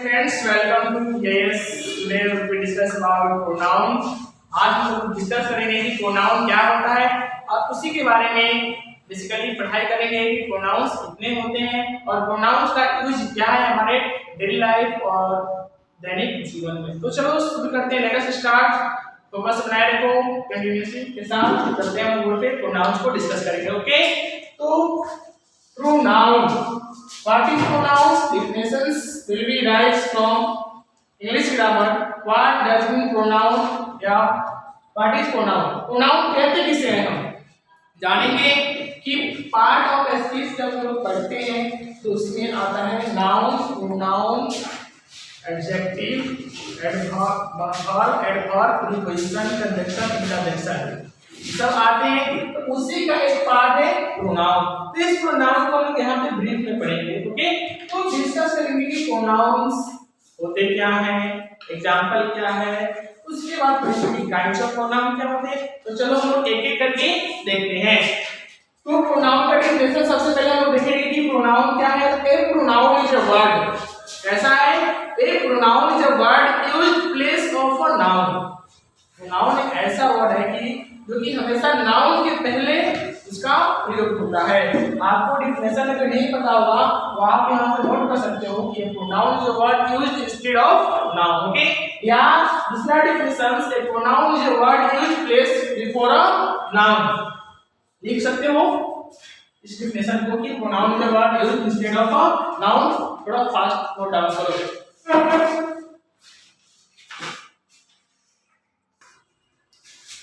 Friends, welcome to KS. Today we will discuss about pronoun. आज हम लोग discuss करेंगे कि प्रोनाउन क्या होता है और उसी के बारे में बेसिकली पढ़ाई करेंगे कि प्रोनाउंस कितने होते हैं और प्रोनाउंस का यूज क्या है हमारे डेली लाइफ और दैनिक जीवन में। तो चलो शुरू करते हैं। Let us start. फोकस बनाए रखो, कंटिन्यूअसली के साथ करते हैं। हम बोलते हैं प्रोनाउंस को डिस्कस करेंगे। ओके, तो pronoun. What is pronouns? Definitions will be rise from English grammar. What does mean pronoun? या what is pronoun? Pronoun कहते किसे हैं हम जानेंगे कि पार्ट ऑफ स्पीच जब हम लोग पढ़ते हैं तो उसमें आता है noun, pronoun, adjective, adverb, preposition, conjunction, interjection सब आते हैं। तो उसी का एक पार्ट है प्रोनाउन। तो इस प्रोनाउन को हम यहाँ पे ब्रीफ में पढ़ेंगे। ओके, तो डिस्कस करेंगे कि प्रोनाउंस होते क्या हैं, एग्जांपल क्या है, उसके बाद पढ़ेंगे काइंड्स ऑफ प्रोनाउन क्या होते हैं। तो चलो हम लोग एक एक करके देखते हैं। तो प्रोनाउन का डेफिनेशन सबसे पहले हम लोग देखेंगे कि प्रोनाउन क्या है। A pronoun is a word, कैसा है? A pronoun is a word used place of a noun. Pronoun एक ऐसा वर्ड है कि जो कि हमेशा नाउन के पहले उसका प्रयोग होता है। आपको डिफिनेशन अगर नहीं पता होगा तो आप यहाँ से नोट कर सकते हो कि pronoun is a word used instead of noun. Okay, या दूसरा definition A pronoun is a word used place before a noun. लिख सकते हो इस डिफिनेशन को कि pronoun is a word used instead of a noun. थोड़ा फास्ट नोट डाउन करो।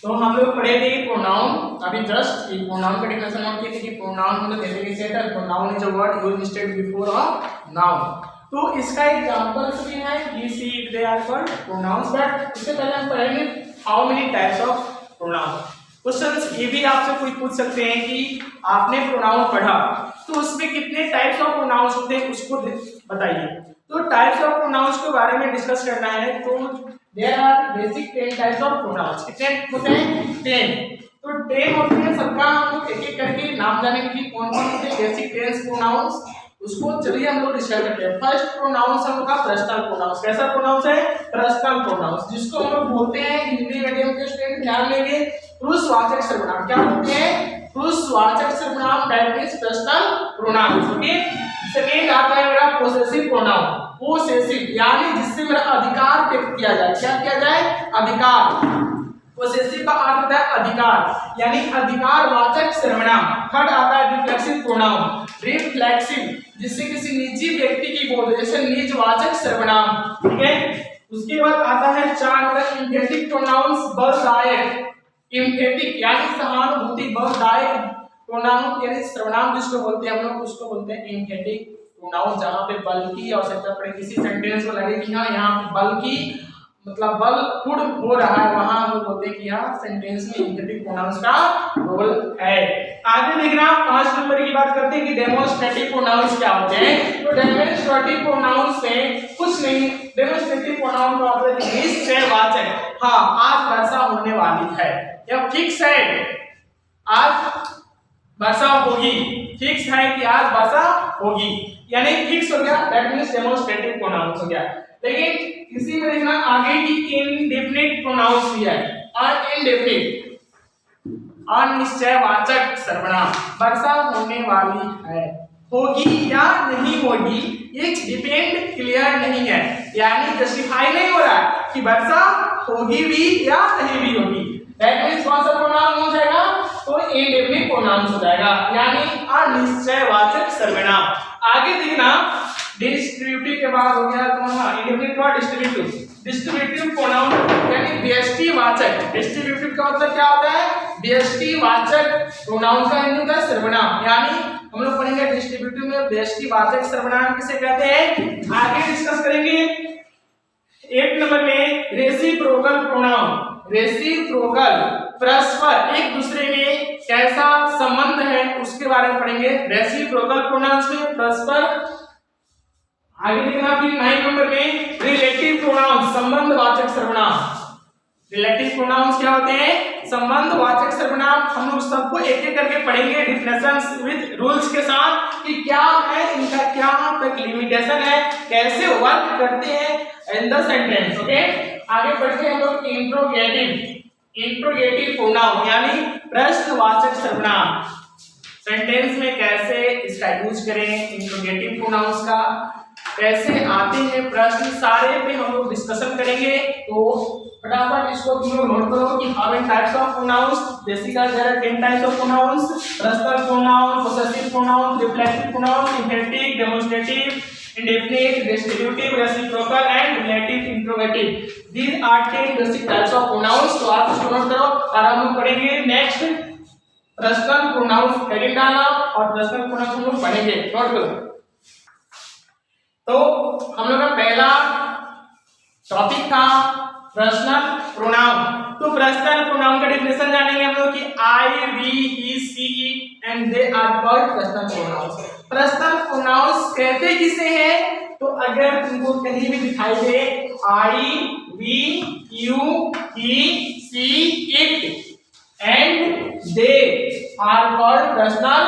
तो हम लोग पढ़ेंगे प्रोनाउन अभी जस्ट एक प्रोनाउन का डेफिनेशन नोट किए थे कि प्रोनाउन मतलब कहते हैं कि pronoun is a word used instead before a noun. तो इसका एग्जांपल्स भी है, we see it they are called pronouns. But इससे पहले हम पढ़ेंगे how many types of pronoun. Questions ये भी आपसे कोई पूछ सकते हैं कि आपने प्रोनाउन पढ़ा तो उसमें कितने टाइप्स ऑफ प्रोनाउंस होते हैं उसको बताइए। तो टाइप्स ऑफ प्रोनाउंस के बारे में डिस्कस करना है तो there are basic 10 types of pronouns. कितने होते हैं? 10। तो 10 होते हैं। सबका हम लोग एक एक करके नाम जानेंगे कि कौन कौन होते हैं बेसिक 10 प्रोनाउंस। उसको चलिए हम लोग डिस्कस करते हैं। फर्स्ट प्रोनाउंस हम लोग का पर्सनल प्रोनाउंस। कैसा प्रोनाउंस है? पर्सनल प्रोनाउंस, जिसको हम लोग बोलते हैं हिंदी मीडियम के स्टूडेंट ध्यान देंगे पुरुषवाचक सर्वनाम। क्या बोलते हैं? पुरुषवाचक सर्वनाम, that means personal pronouns. Okay, second आता है मेरा पोसेसिव प्रोनाउन। पोसेसिव यानी जिससे मेरा अधिकार व्यक्त किया जाए। क्या किया जाए? अधिकार। पोसेसिव का अर्थ होता है अधिकार यानी अधिकारवाचक सर्वनाम। थर्ड आता है रिफ्लेक्सिव प्रोनाउन। रिफ्लेक्सिव जिससे किसी निजी व्यक्ति की बोल, जैसे निजवाचक सर्वनाम। ठीक है, उसके बाद आता है चार इम्फेटिक प्रोनाउंस, बलदायक। इम्फेटिक यानी सहानुभूति, बलदायक प्रोनाउन यानी सर्वनाम जिसको बोलते हैं हम लोग उसको बोलते हैं इम्फेटिक प्रोनाउन। जहां पे बल की आवश्यकता पड़े, किसी सेंटेंस में लगे कि हाँ यहाँ पे बल की मतलब बल पूर्ण हो रहा है, वहां हम लोग बोलते हैं कि यहाँ सेंटेंस में इम्फेटिक प्रोनाउंस का रोल है। आगे देखना 5 नंबर की बात करते हैं कि डेमोन्स्ट्रेटिव प्रोनाउंस क्या होते हैं। तो डेमोन्स्ट्रेटिव प्रोनाउंस में कुछ नहीं, डेमोन्स्ट्रेटिव प्रोनाउन का मतलब निश्चयवाचक। हाँ, आज वर्षा होने वाली है या फिक्स है आज वर्षा होगी। फिक्स है कि आज वर्षा होगी यानी फिक्स हो गया, दैट मींस डेमोन्स्ट्रेटिव प्रोनाउंस हो गया। लेकिन इसी में देखना आगे की इनडेफिनिट प्रोनाउंस भी है। अनइनडेफिनिट अनिश्चयवाचक सर्वनाम। वर्षा होने वाली है, होगी या नहीं होगी एक डिपेंड क्लियर नहीं है, यानी जस्टिफाई नहीं हो रहा है कि वर्षा होगी भी या नहीं भी होगी। दैट मींस कौन सा प्रोनाउन हो जाएगा? तो इनडेफिनिट प्रोनाउन हो जाएगा यानी अनिश्चयवाचक सर्वनाम। आगे देखना डिस्ट्रीब्यूटिव के बाद हो गया तुम्हारा इंडेफिनिट का डिस्ट्रीब्यूटिव। डिस्ट्रीब्यूटिव प्रोनाउन यानी व्यष्टिवाचक। डिस्ट्रीब्यूटिव का मतलब क्या होता है? व्यष्टिवाचक प्रोनाउन का हिंदी का सर्वनाम। यानी हम लोग पढ़ेंगे डिस्ट्रीब्यूटिव में व्यष्टिवाचक सर्वनाम किसे कहते हैं, आगे डिस्कस करेंगे। 8 नंबर में रेसिप्रोकल प्रोनाउन। रेसिप्रोकल परस्पर एक दूसरे में कैसा संबंध है उसके बारे में पढ़ेंगे रेसिप्रोकल प्रोनाउंस में परस्पर। आगे देखना फिर 9 नंबर में रिलेटिव प्रोनाउंस, संबंधवाचक सर्वनाम। रिलेटिव प्रोनाउंस क्या होते हैं? संबंधवाचक सर्वनाम हम लोग सबको एक एक करके पढ़ेंगे डिफिनेशंस विद रूल्स के साथ कि क्या है इनका, क्या तक लिमिटेशन है, कैसे वर्क करते हैं इन द सेंटेंस। ओके, आगे बढ़ते हैं हम लोग इंट्रोगेटिव प्रोनाउन यानी प्रश्नवाचक सर्वनाम। सेंटेंस में कैसे इसका यूज करें, इंट्रोगेटिव प्रोनाउंस का कैसे आते हैं प्रश्न, सारे पे हम लोग डिस्कशन करेंगे। तो फटाफट इसको तुम लोग नोट करो कि how many types of pronouns. Basically there are 10 types of pronouns: personal pronoun, possessive pronoun, reflective pronoun, infinitive, demonstrative, indefinite, distributive, reciprocal and relative interrogative. These are 10 basic types of pronouns. तो आप इसको note करो और हम लोग पढ़ेंगे next personal pronouns heading डालना और पर्सनल प्रोनाउंस हम लोग पढ़ेंगे, नोट करो। तो हम लोग का पहला टॉपिक था पर्सनल प्रोनाउन। तो पर्सनल प्रोनाउन का डेफिनेशन जानेंगे हम लोग कि I, we, he, she and they are called personal pronouns. Personal pronouns कहते किसे हैं? तो अगर तुमको कहीं भी दिखाई दे I, we, you, he, she, it and they are called personal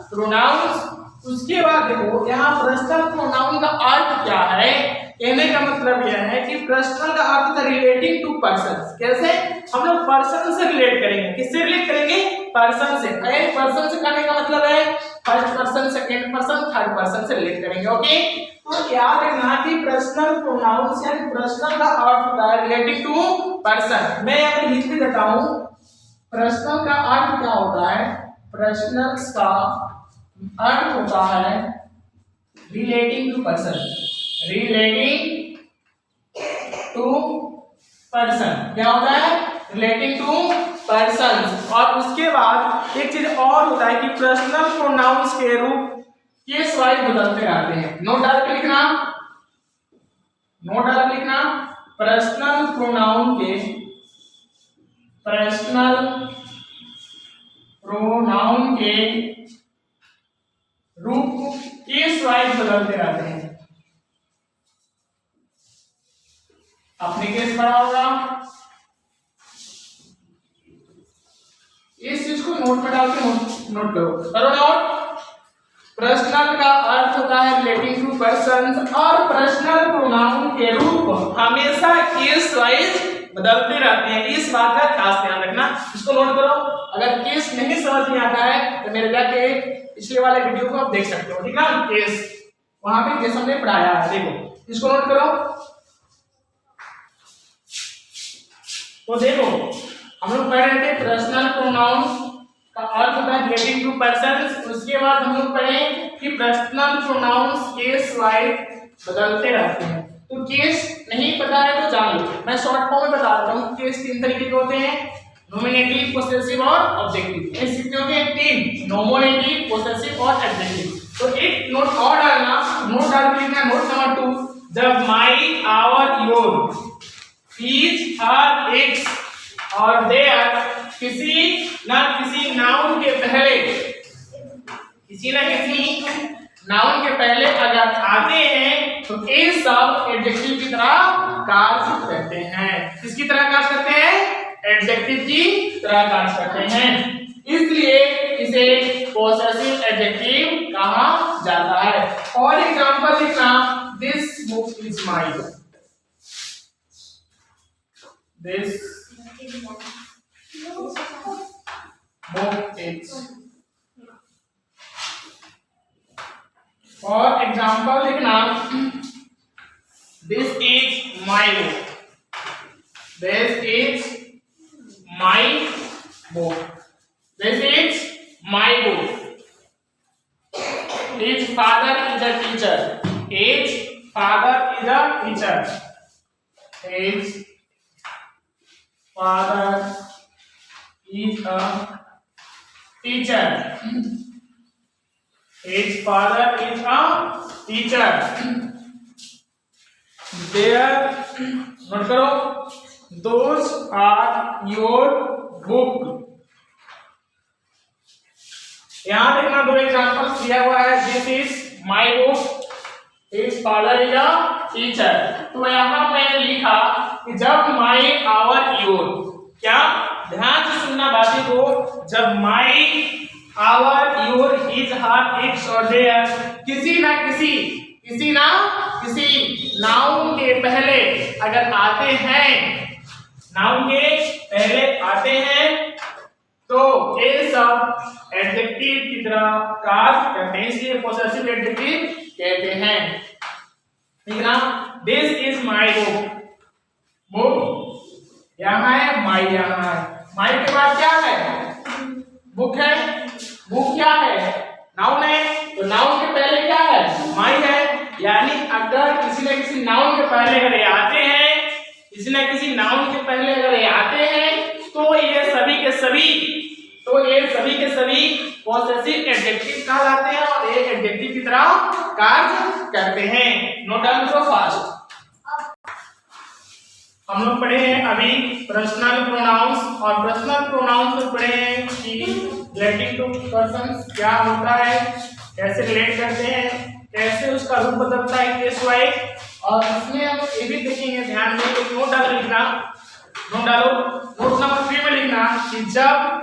pronouns. उसके बाद देखो यहाँ पर्सनल प्रोनाउन का अर्थ क्या है। कहने का मतलब यह है कि पर्सनल का अर्थ था रिलेटिंग टू पर्सन। कैसे? हम लोग पर्सन से रिलेट करेंगे। किससे रिलेट करेंगे? पर्सन से। पर्सन से कहने का मतलब है first person, second person, third person से रिलेट करेंगे। ओके, तो याद रखना कि पर्सनल प्रोनाउंस यानी पर्सनल का अर्थ होता है रिलेटिंग टू पर्सन। मैं यहाँ पे लिख भी देता हूँ पर्सनल का अर्थ क्या होता है। पर्सनल का अर्थ होता है relating to person, relating to person. क्या होता है? Relating to person. और उसके बाद एक चीज और होता है कि पर्सनल प्रोनाउंस के रूप केस वाइज बदलते रहते हैं। नोट डाल के लिखना, नोट डाल के लिखना। पर्सनल प्रोनाउन के रूप केस वाइज बदलते रहते हैं। आपने केस पढ़ा होगा, इस चीज को नोट में डाल के नोट करो नोट। पर्सनल का अर्थ होता है रिलेटिंग टू पर्सन और पर्सनल प्रोनाउन के रूप हमेशा केस वाइज बदलते रहते हैं। इस बात का खास ध्यान रखना, इसको नोट करो। अगर केस नहीं समझ में आता है तो मेरे जाके पिछले वाले वीडियो को आप देख सकते हो, ठीक है। केस वहां पे केस हमने पढ़ाया है, देखो इसको नोट करो। तो देखो हम लोग पढ़ रहे थे पर्सनल प्रोनाउन का अर्थ होता है रिलेटिंग टू पर्सन। उसके बाद हम लोग पढ़े कि पर्सनल प्रोनाउंस केस वाइज बदलते रहते हैं। तो केस नहीं पता है तो जान लो, मैं शॉर्ट फॉर्म में बता देता हूँ। केस 3 तरीके के होते हैं, नॉमिनेटिव, पोसेसिव और ऑब्जेक्टिव। इस कितने होते हैं? 3, नॉमिनेटिव, पोसेसिव और ऑब्जेक्टिव। तो एक नोट और डालना, नोट डाल के लिखना नोट नंबर 2, जब my, our, your, his, her, its और देयर किसी ना किसी नाउन के पहले, किसी ना किसी नाउन के पहले अगर आते हैं तो ये सब एडजेक्टिव की तरह कार्य करते हैं। किसकी तरह कार्य करते हैं? एडजेक्टिव की तरह कार्य करते हैं। इसलिए इसे पोसेसिव एडजेक्टिव कहा जाता है। और एग्जांपल लिखना, this book is mine, this book is. और एग्जांपल लिखना, this is my book, this is my book, this is my book. His father is a teacher, his father is a teacher, his father is a teacher, his father is a teacher. There, note करो, those are your book. यहाँ देखना, 2 examples दिया हुआ है, this is my book, his father is a teacher. तो यहाँ मैंने लिखा कि जब माय, आवर, योर क्या ध्यान से सुनना बातें को, जब my, our, your, his, her, its और देयर किसी ना किसी नाउन के पहले अगर आते हैं, नाउन के पहले आते हैं तो ये सब एडजेक्टिव की तरह कार्य करते हैं, इसलिए पोसेसिव एडजेक्टिव कहते हैं। ठीक है ना? दिस इज माई बुक यहाँ है, माई यहाँ है। माई के बाद क्या है? बुक है। बुक क्या है? नाउन है, तो नाउन के पहले क्या है? माई है। यानी अगर किसी न किसी नाउन के पहले अगर ये आते हैं, किसी न किसी नाउन के पहले अगर ये आते हैं तो ये सभी के सभी पॉसेसिव एडजेक्टिव कहलाते हैं और ये एडजेक्टिव की तरह कार्य करते हैं। नोट डाउन करो फास्ट। हम लोग पढ़े हैं अभी पर्सनल प्रोनाउंस, और पर्सनल प्रोनाउंस में पढ़े हैं कि रिलेटिंग टू पर्सन्स क्या होता है, कैसे रिलेट करते हैं, कैसे उसका रूप बदलता है केस वाइज। और इसमें हम ये भी देखेंगे, ध्यान में एक नोट डालो, लिखना नोट डालो, नोट नंबर 3 में लिखना कि जब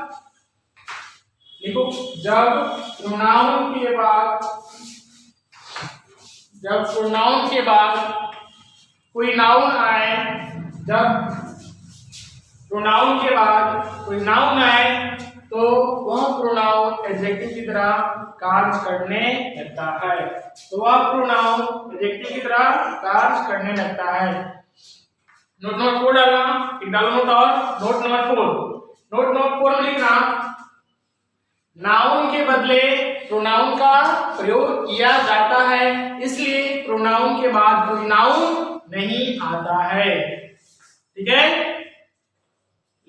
प्रोनाउन के बाद कोई नाउन आए, जब प्रोनाउन के बाद कोई नाउन आए तो वह प्रोनाउन एडजेक्टिव की तरह कार्य करने लगता है, तो वह प्रोनाउन एडजेक्टिव की तरह कार्य करने लगता है। नोट नंबर 4 डालना, एक डालो नोट और नोट नंबर 4 में लिखना नाउन के बदले प्रोनाउन का प्रयोग किया जाता है, इसलिए प्रोनाउन के बाद कोई नाउन नहीं आता है। ठीक है,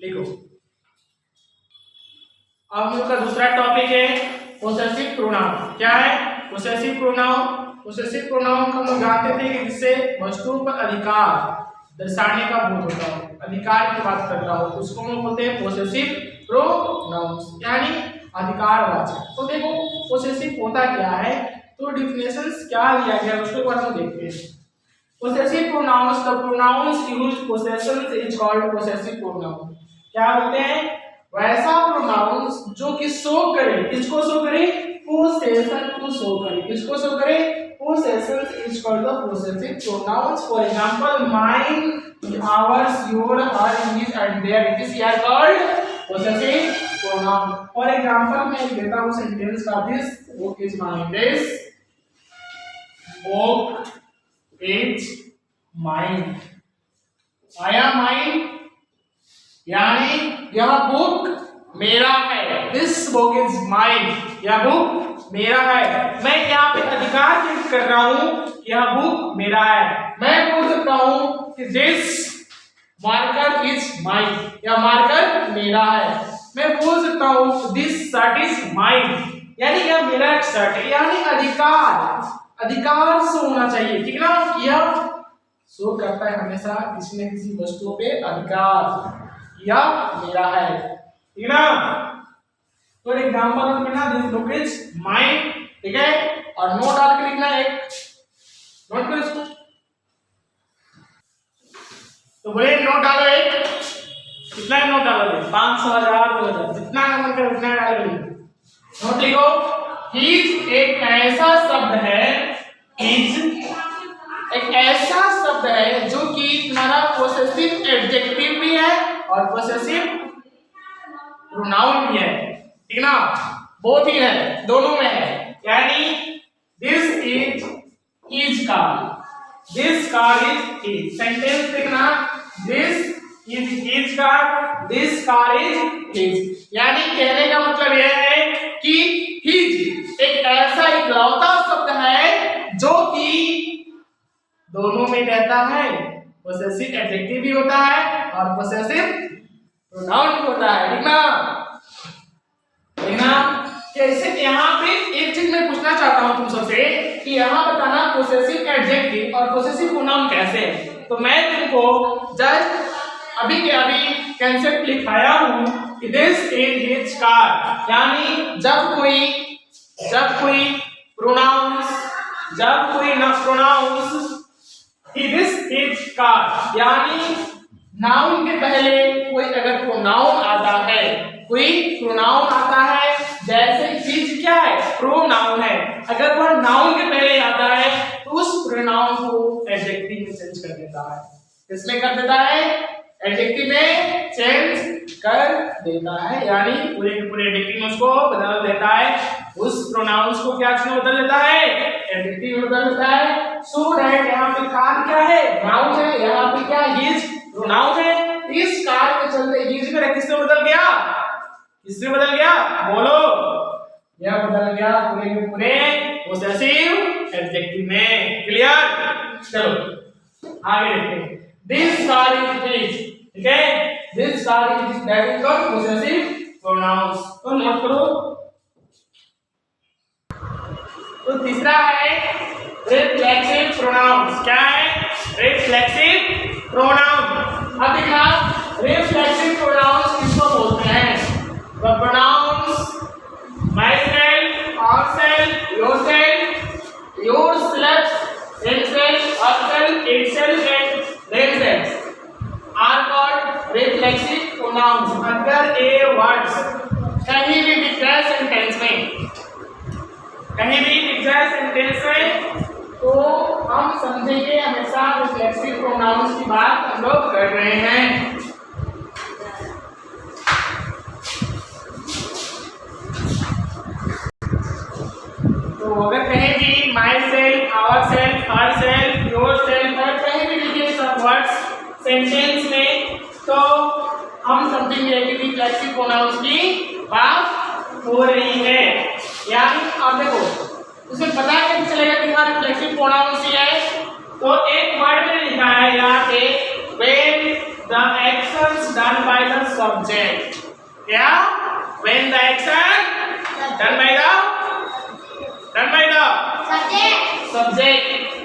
लिखो। अब हम लोग का दूसरा टॉपिक है पोसेसिव प्रोनाउन। क्या है पोसेसिव प्रोनाउन? पोसेसिव प्रोनाउन हम लोग जानते थे कि जिससे वस्तु पर अधिकार दर्शाने का बोध होता हो, अधिकार की बात करता हो, उसको हम बोलते हैं पोसेसिव प्रोनाउंस, यानी अधिकारवाचक। तो देखो पोसेसिव होता क्या है, तो डिफिनेशंस क्या दिया गया उसके बारे में देखते हैं। Possessive pronouns, the pronouns used possessions is called possessive pronoun. क्या बोलते हैं? वैसा प्रोनाउंस जो कि शो करे, किसको शो करे? पोसेशन को शो करे। किसको शो करे? Possessions is called the possessive pronouns. For example mine, ours, your, her, his and their, it is here called possessive pronoun. For example मैं देता हूँ सेंटेंस का, this book is mine, this book is mine, I am mine, यानी यह book मेरा है। this book is mine, यह book मेरा है। मैं यहाँ पे अधिकार व्यक्त कर रहा हूँ कि यह बुक मेरा है। मैं बोल सकता हूँ कि this marker is mine, यह मार्कर मेरा है। मैं बोल सकता हूँ this shirt is mine, यानी यह मेरा एक शर्ट है। यानी अधिकार से होना चाहिए, ठीक ना? यह शो करता है हमेशा किसी न किसी वस्तु पे अधिकार, यह मेरा है, ठीक ना? तो एग्जांपल में ना दिस बुक इज माइन, ठीक है? और नोट डाल के लिखना, एक नोट करो इसको। तो बोले नोट डालो, एक कितना नोट डालोगे? 500, 1000, 2000, जितना मन करे उतना डालो। नोट लिखो। हिज एक ऐसा शब्द है, हिज एक ऐसा शब्द है जो कि तुम्हारा पोसेसिव एडजेक्टिव भी है और पोसेसिव प्रोनाउन भी है, ठीक ना? बोथ ही है, दोनों में है। यानी this is his car, this car is his. Sentence देखना, this is his car, this car is his. यानी कहने का मतलब यह है कि हिज एक ऐसा इकलौता शब्द है जो कि दोनों में रहता है, पोसेसिव एडजेक्टिव भी होता है और पोसेसिव प्रोनाउन भी होता है, ठीक ना? जैसे यहाँ पे एक चीज मैं पूछना चाहता हूँ तुम सबसे कि यहाँ बताना पोसेसिव एडजेक्टिव और पोसेसिव प्रोनाउन कैसे है। तो मैं तुमको जस्ट अभी के अभी कंसेप्ट लिखाया हूँ कि दिस इज हिज कार, यानी जब कोई प्रोनाउंस, जब कोई न प्रोनाउंस दिस इज कार, यानी नाउन के पहले कोई अगर प्रोनाउन आता है, कोई प्रोनाउन आता है, जैसे चीज क्या है, प्रोनाउन है, अगर वह नाउन के पहले आता है तो उस प्रोनाउन को एडजेक्टिव में चेंज कर देता है। किसमें कर देता है? एडजेक्टिव में चेंज कर देता है, यानी पूरे के पूरे एडजेक्टिव में उसको बदल देता है। उस प्रोनाउंस को क्या चीज में बदल देता है? एडजेक्टिव में बदल देता है। सो दैट यहाँ पे कार क्या है? नाउन है, यहाँ पे क्या हिज प्रोनाउन है। इस कार के चलते हिज में किसमें बदल गया? किसमें बदल गया? बोलो। यह बदल गया पूरे के पूरे पोसेसिव एडजेक्टिव में। क्लियर? चलो आगे देखते हैं। दिस कार इज हिज, ठीक है, this car is that is called possessive pronouns. तो नोट करो। तो तीसरा है रिफ्लेक्सिव प्रोनाउंस। क्या है? Reflexive pronoun. अब देखना, रिफ्लेक्सिव प्रोनाउंस किसको बोलते हैं? The pronouns myself, ourself, yourself, yourself, himself, herself, itself and themselves are called reflexive pronouns. अगर ये words कहीं भी दिख जाए सेंटेंस में, कहीं भी दिख जाए सेंटेंस में, तो हम समझेंगे हमेशा रिफ्लेक्सिव प्रोनाउंस की बात हम लोग कर रहे हैं। तो अगर कहीं भी myself, ourself, herself, yourself, कहीं भी लिखे सब वर्ड्स सेंटेंस में, तो हम समझेंगे कि रिफ्लेक्सिव प्रोनाउंस की बात हो रही है। यानी आप देखो, उसमें पता कैसे चलेगा कि हमारा रिफ्लेक्सिव प्रोनाउंस ही है? तो एक वर्ड में लिखा है यहाँ पे, when the actions done by the subject। क्या? when the action done by the subject.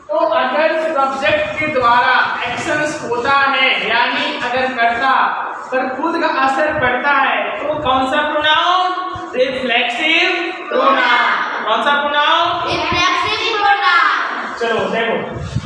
तो अगर सब्जेक्ट के द्वारा एक्शंस होता है, यानी अगर करता पर खुद का असर पड़ता है, तो कौन सा प्रोनाउन? Reflexive pronoun. कौन सा प्रोनाउन? Reflexive pronoun. चलो देखो,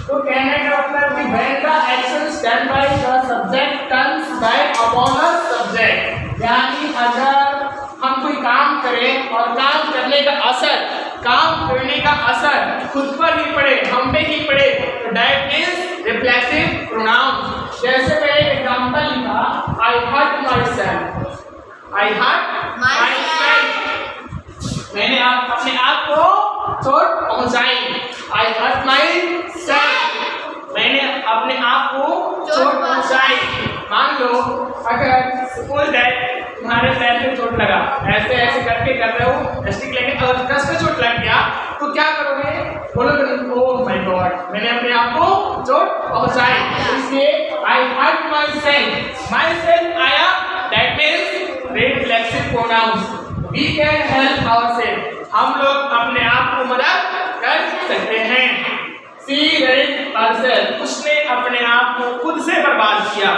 तो कहने का मतलब कि when the actions done by the subject turns back upon the subject, यानी अगर हम कोई काम करें और काम करने का असर, काम करने का असर खुद पर ही पड़े, हम पे ही पड़े, तो दैट इज रिफ्लेक्सिव प्रोनाउन। जैसे मैं एक एग्जांपल लिखा, I hurt myself. I hurt myself, मैंने अपने आप को चोट पहुंचाई। आई हर्ट माई सेल्फ, मैंने अपने आप को चोट पहुंचाई। मान लो अगर सपोज दैट तुम्हारे पैर में चोट लगा, ऐसे ऐसे करके कर रहे हो, स्टिक लेके, अगर कस में चोट लग गया तो क्या करोगे? बोलोगे ओह माय गॉड, मैंने अपने आप को चोट पहुंचाई। इसलिए I hurt myself, myself आया, that means reflexive pronouns. We can help ourself, हम लोग अपने आप को मदद कर सकते हैं। सी रेड हरसेल्फ, उसने अपने आप को खुद से बर्बाद किया।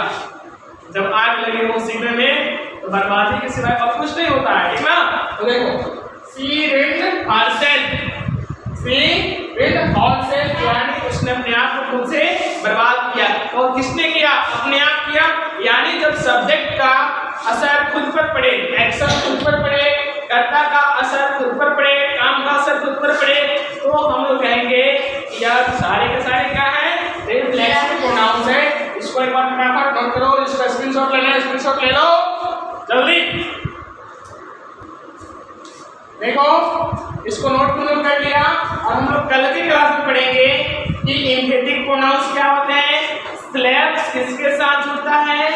जब आग लगी हो सीने में, तो बर्बादी के सिवाय और कुछ नहीं होता है, ठीक ना? तो देखो, सी रेड हरसेल्फ, सी रेड हरसेल्फ, यानी उसने अपने आप को खुद से बर्बाद किया। और किसने किया? अपने आप किया। यानी जब सब्जेक्ट का असर खुद पर पड़े, एक्शन खुद पर पड़े, कर्ता का असर खुद पर पड़े, काम का असर खुद पर पड़े, तो हम लोग कहेंगे यार सारे के सारे क्या है? रिफ्लेक्सिव प्रोनाउंस है। इसको एक बार फटाफट नोट करो, इसका स्क्रीनशॉट लेना है, स्क्रीनशॉट ले लो जल्दी। देखो, इसको नोट कर लिया, और हम लोग कल की क्लास में पढ़ेंगे कि इंफेटिक प्रोनाउंस क्या होते हैं, स्लैब्स किसके साथ जुड़ता है,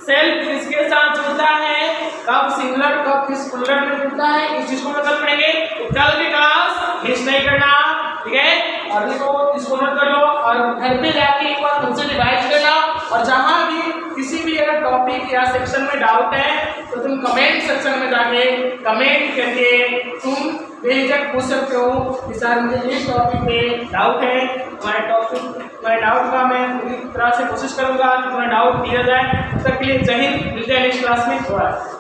सेल्फ किसके साथ जुड़ता है, कब सिंगुलर कब किस प्लूरल में जुड़ता है, इस चीज को कल पढ़ेंगे। तो कल की क्लास मिस नहीं करना, ठीक है? और देखो, इसको नोट कर लो और घर पे जाके एक बार तुमसे रिवाइज करना। और जहां भी किसी भी अगर टॉपिक या सेक्शन में डाउट है तो तुम कमेंट सेक्शन में जाके कमेंट करके तुम बेझिझक पूछ सकते हो कि सर मुझे इस टॉपिक में डाउट है। तुम्हारे डाउट का मैं पूरी तरह से कोशिश करूंगा कि तुम्हारा डाउट क्लियर जाए। तब तक के लिए जय हिंद, मिलते हैं नेक्स्ट क्लास में।